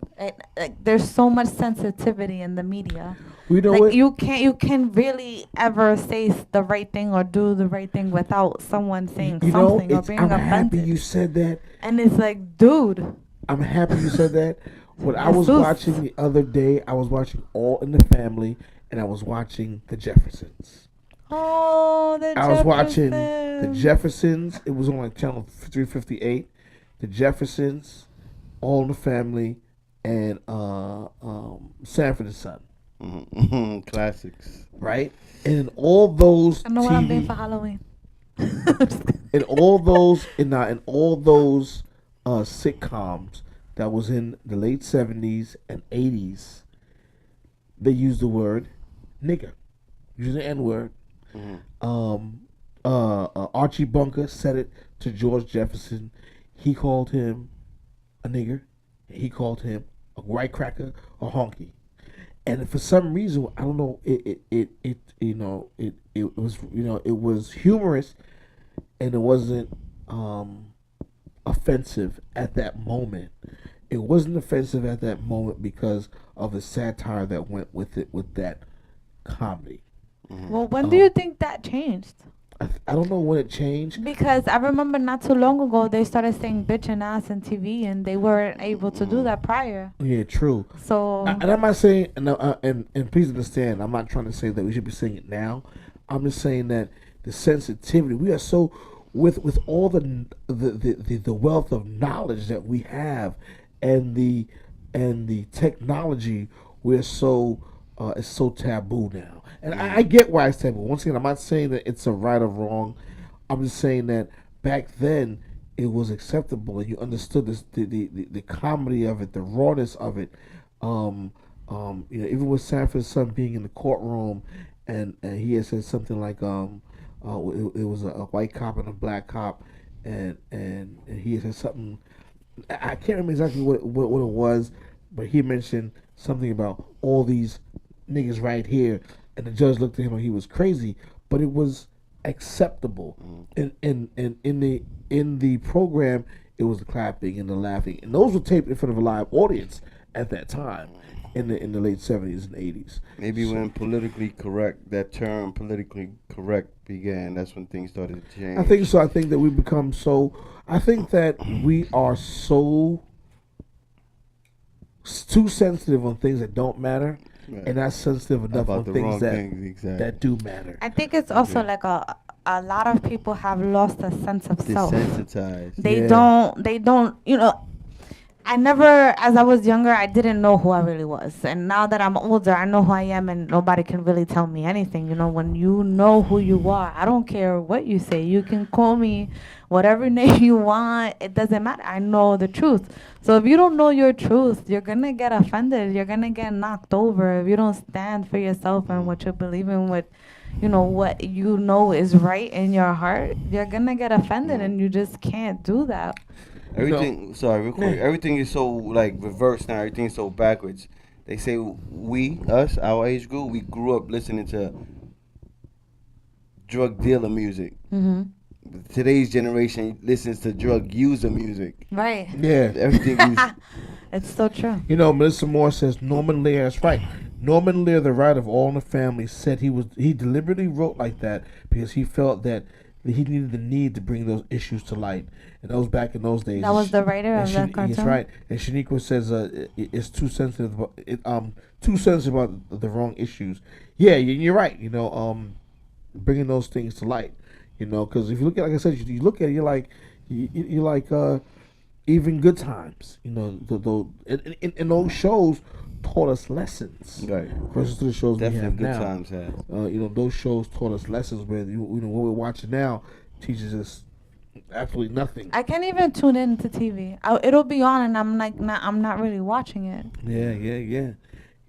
Like, there's so much sensitivity in the media. We know Like what? you can really ever say the right thing or do the right thing without someone saying You know, something or being I'm happy offended. you said that. And it's like, dude, I'm happy you said that. When I was Jesus. watching the other day, I was watching All in the Family, and I was watching The Jeffersons. oh, the I was watching The Jeffersons. Jeffersons. It was on like channel 358. The Jeffersons, All in the Family, and Sanford and Son. Mhm. Classics. Right, and in all those I know what I'm doing TV, for Halloween. in all those sitcoms that was in the late 70s and 80s, they used the word nigger, using the N-word. Archie Bunker said it to George Jefferson. He called him a nigger. He called him a white cracker, a honky. And for some reason, I don't know, it was, it was humorous, and it wasn't offensive at that moment. It wasn't offensive at that moment because of the satire that went with it, with that comedy. Well, when do you think that changed? I don't know when it changed. Because I remember not too long ago they started saying bitch and ass on TV, and they weren't able to do that prior. Yeah, true. So And I'm not saying, and please understand, I'm not trying to say that we should be saying it now. I'm just saying that the sensitivity, we are so, with all the wealth of knowledge that we have, and the technology, we're so it's so taboo now. And I get why it's taboo. Once again, I'm not saying that it's a right or wrong. I'm just saying that back then it was acceptable, and you understood this, the comedy of it, the rawness of it. Even with Sanford's son being in the courtroom, and he had said something like, it was a white cop and a black cop, and he had said something. I can't remember exactly what it was, but he mentioned something about all these niggas right here, and the judge looked at him like he was crazy. But it was acceptable. In the program, it was the clapping and the laughing, and those were taped in front of a live audience at that time, in the late 70s and 80s. Maybe when politically correct, that term politically correct began, that's when things started to change. I think so. I think that we become so. I think that we are so too sensitive on things that don't matter, Right. and not sensitive enough About on the things wrong that things, exactly. that do matter. I think it's also like a lot of people have lost a sense of self. Desensitized. They Yeah. don't, I never, as I was younger, I didn't know who I really was. And now that I'm older, I know who I am, and nobody can really tell me anything. When you know who you are, I don't care what you say. You can call me whatever name you want. It doesn't matter. I know the truth. So if you don't know your truth, you're going to get offended. You're going to get knocked over. If you don't stand for yourself and what you believe in, what you know is right in your heart, you're going to get offended, and you just can't do that. Everything, sorry, real quick. Everything is so like reversed now. Everything is so backwards. They say us, our age group, we grew up listening to drug dealer music. Hmm. Today's generation listens to drug user music. Right. Yeah. Everything is It's so true. Melissa Moore says Norman Lear is right. Norman Lear, the writer of All in the Family, said he deliberately wrote like that because he felt that he needed the need to bring those issues to light. And that was back in those days. That was the writer of that cartoon? That's right. And Shaniqua says it's too sensitive. Too sensitive about the wrong issues. Yeah, you're right. Bringing those things to light. Because if you look at, like I said, you look at it, you're like even Good Times. And those shows taught us lessons. right. Versus to the shows we Definitely have good now. times had. Those shows taught us lessons where what we're watching now teaches us absolutely nothing. I can't even tune in to TV. It'll be on, and I'm like, I'm not really watching it. Yeah.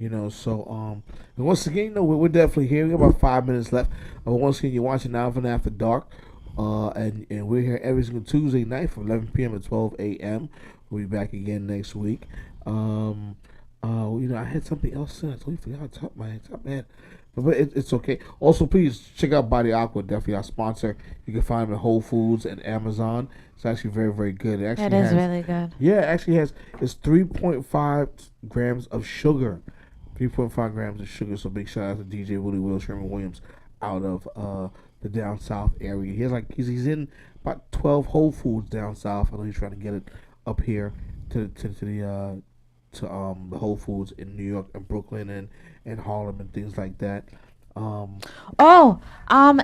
And once again, we're definitely here. We got about 5 minutes left. Once again, you're watching Alvin After Dark, and we're here every single Tuesday night from 11 p.m. to 12 a.m. We'll be back again next week. I had something else I totally forgot top of my head. But it's okay. Also, please check out Body Aqua, definitely our sponsor. You can find them at Whole Foods and Amazon. It's actually very, very good. It Is really good. Yeah, it actually it's 3.5 grams of sugar. 3.5 grams of sugar. So big shout out to DJ Willie Will Sherman Williams out of the down south area. He's in about 12 Whole Foods down south. I know he's trying to get it up here to the Whole Foods in New York and Brooklyn and Harlem and things like that.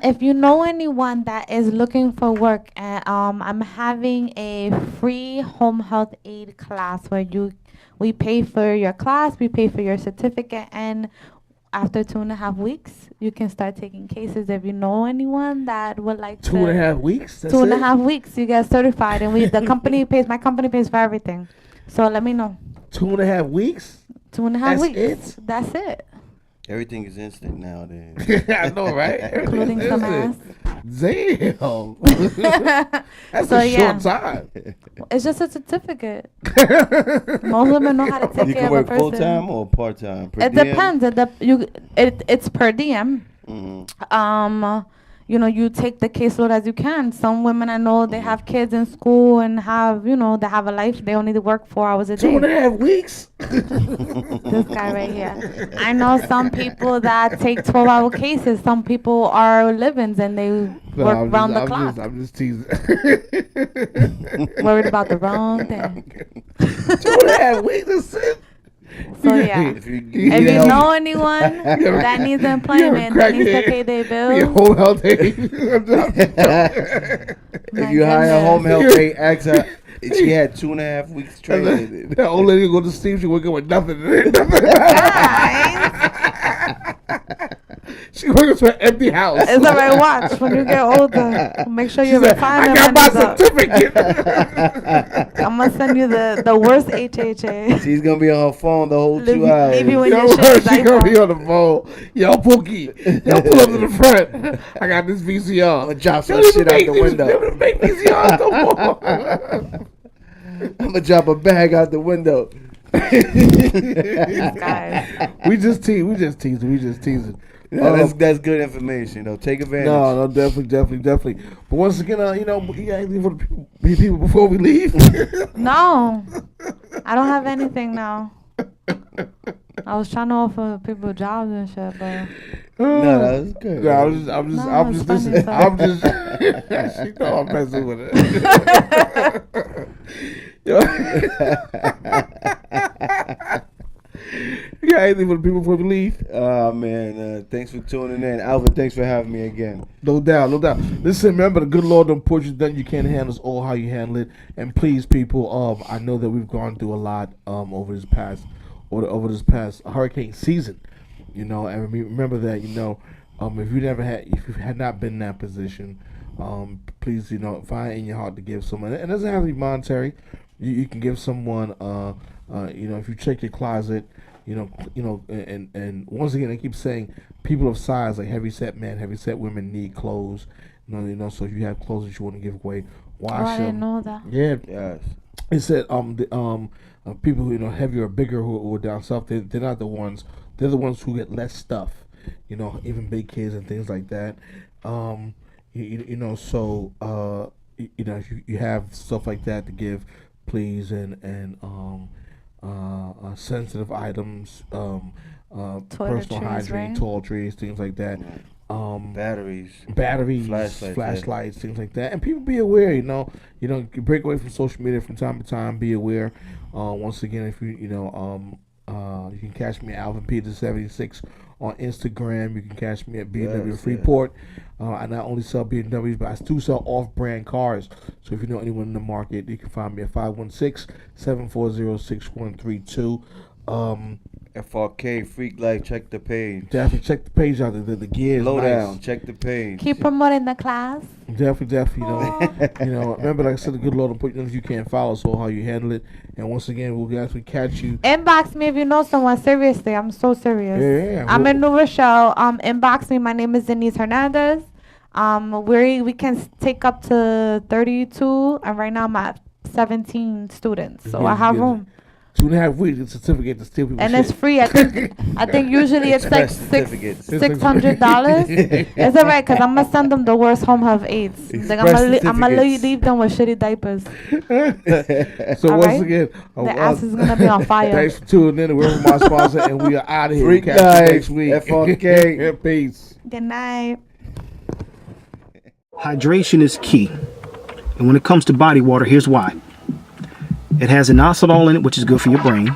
If you know anyone that is looking for work, I'm having a free home health aid class where we pay for your class, we pay for your certificate, and after 2.5 weeks, you can start taking cases. If you know anyone that would like to. 2.5 weeks? That's 2.5 weeks, you get certified, and my company pays for everything. So let me know. 2.5 weeks? 2.5 That's weeks. it? That's it. Everything is instant nowadays. I know, right? Including some ass. Damn. That's So, a yeah. short time. It's just a certificate. Most women know how to take You care can of a work person. full time or part time. It depends. It's per diem. Mm-hmm. You take the caseload as you can. Some women I know, they have kids in school and have, they have a life. They only work 4 hours a day. 2.5 weeks? This guy right here. I know some people that take 12-hour cases. Some people are live-ins and they work round the clock. I'm just teasing. Worried about the wrong thing. 2.5 weeks? That's it? So yeah, If you if you know anyone that needs employment, that needs to pay their Your bills, whole health aid. if you hire a home health aide, ask her. She had 2.5 weeks training. That old lady go to sleep, she wake up with nothing. She wakes up with an empty house. it's all right. Watch when you get older. Make sure your She's like, I retirement got my money's up. certificate. I'm gonna send you the worst HHA. She's gonna be on her phone the whole Leave 2 you- hours. leave you in Yo, your shit. she gonna be on the phone. Yo, Pookie, yo, pull up to the front. I got this VCR. I'ma drop some Yo, they shit don't out the make- window. they don't make VCRs no more. I'm gonna drop a bag out the window. Guys. We just teasing. Yeah, that's good information. Take advantage. No, definitely. But once again, you got anything for the people before we leave? No, I don't have anything now. I was trying to offer people jobs and shit, but No, that was good. No, I'm it's just funny, listening. so- I'm just. She know I'm messing with it. You got anything for the people before we leave? Oh man, thanks for tuning in, Alvin. Thanks for having me again. No doubt. Listen, remember the good Lord don't put you done. You can't handle us all how you handle it. And please, people, I know that we've gone through a lot over this past hurricane season. And remember that if you had not been in that position, please find in your heart to give someone. It doesn't have to be monetary. You can give someone. If you check your closet. And once again, I keep saying, people of size, like heavyset men, heavyset women, need clothes. So if you have clothes that you want to give away, wash I didn't them. know that. Yeah, Yes. it said people who heavier or bigger who are down south, they're not the ones. They're the ones who get less stuff. Even big kids and things like that. If you have stuff like that to give, please, and sensitive items, personal hygiene, right? toiletries, things like that. Batteries, flashlights, things like that. And people be aware, you break away from social media from time to time. Be aware. Once again, if you can catch me at Alvin Peter 76 on Instagram. You can catch me at BMW Freeport. I not only sell BMWs, but I do sell off-brand cars. So if you know anyone in the market, you can find me at 516-740-6132. FRK Freak Life. Check the page. Definitely check the page out. The gear is Low nice. down. Check the page. Keep promoting the class. Definitely. Remember, like I said, the good Lord will put you if you can't follow, so how you handle it. And once again, we'll actually catch you. Inbox me if you know someone. Seriously, I'm so serious. Yeah. I'm in New Rochelle. Inbox me. My name is Denise Hernandez. We can take up to 32, and right now I'm at 17 students, so I have room. 2.5 weeks, a certificate to steal people. And shit. it's free. I think usually it's like certificates. $600. It's alright, cause I'm gonna send them the worst home health aids. Like I'm gonna leave them with shitty diapers. So All once right? again, The ass is gonna be on fire. thanks for tuning in. We're my sponsor, and we are out of here. Freak Catch you Life, next week. FRK. Peace. Good night. Hydration is key. And when it comes to body water, here's why. It has inositol in it, which is good for your brain.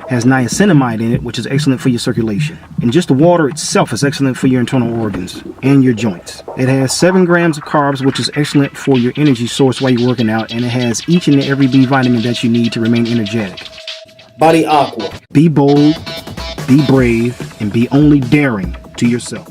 Has niacinamide in it, which is excellent for your circulation. And just the water itself is excellent for your internal organs and your joints. It has 7 grams of carbs, which is excellent for your energy source while you're working out. And it has each and every B vitamin that you need to remain energetic. Body Aqua. Be bold, be brave, and be only daring to yourself.